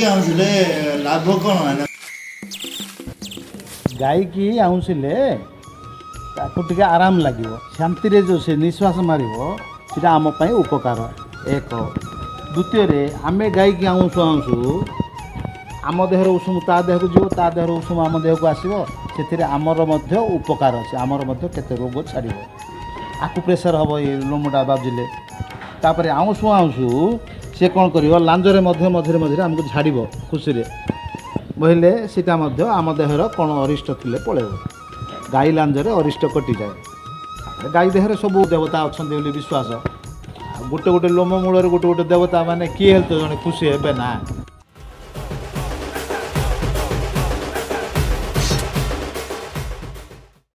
ଗାଈକି ଆଣୁଥିଲେ ଲାଭ କ'ଣ ମାନେ ଗାଈକି ଆଉଁସିଲେ ତାକୁ ଟିକେ ଆରାମ ଲାଗିବ ଶାନ୍ତିରେ ଯେଉଁ ସେ ନିଶ୍ୱାସ ମାରିବ ସେଇଟା ଆମ ପାଇଁ ଉପକାର ଏକ ଦ୍ୱିତୀୟରେ ଆମେ ଗାଈକି ଆଉଁସୁ ଆଉଁସୁ ଆମ ଦେହରେ ଉଷୁମ ତା ଦେହକୁ ଯିବ ତା ଦେହରେ ଉଷୁମ ଆମ ଦେହକୁ ଆସିବ ସେଥିରେ ଆମର ମଧ୍ୟ ଉପକାର ଅଛି ଆମର ମଧ୍ୟ କେତେ ରୋଗ ଛାଡ଼ିବ ଆକୁ ପ୍ରେସର ହେବ ଏ ଲୋମଟା ବାଜିଲେ ତାପରେ ଆଉଁସୁ ଆଉଁସୁ ସେ କ'ଣ କରିବ ଲାଞ୍ଜରେ ମଧ୍ୟ ମଝିରେ ମଝିରେ ଆମକୁ ଝାଡ଼ିବ ଖୁସିରେ ବୋଇଲେ ସେଇଟା ମଧ୍ୟ ଆମ ଦେହର କ'ଣ ଅରିଷ୍ଟ ଥିଲେ ପଳେଇବ ଗାଈ ଲାଞ୍ଜରେ ଅରିଷ୍ଟ କଟିଯାଏ ଗାଈ ଦେହରେ ସବୁ ଦେବତା ଅଛନ୍ତି ବୋଲି ବିଶ୍ୱାସ ଆଉ ଗୋଟେ ଗୋଟେ ଲୋମ ମୂଳରେ ଗୋଟେ ଗୋଟେ ଦେବତା ମାନେ କିଏ ହେଲେ ତ ଜଣେ ଖୁସି ହେବେ ନା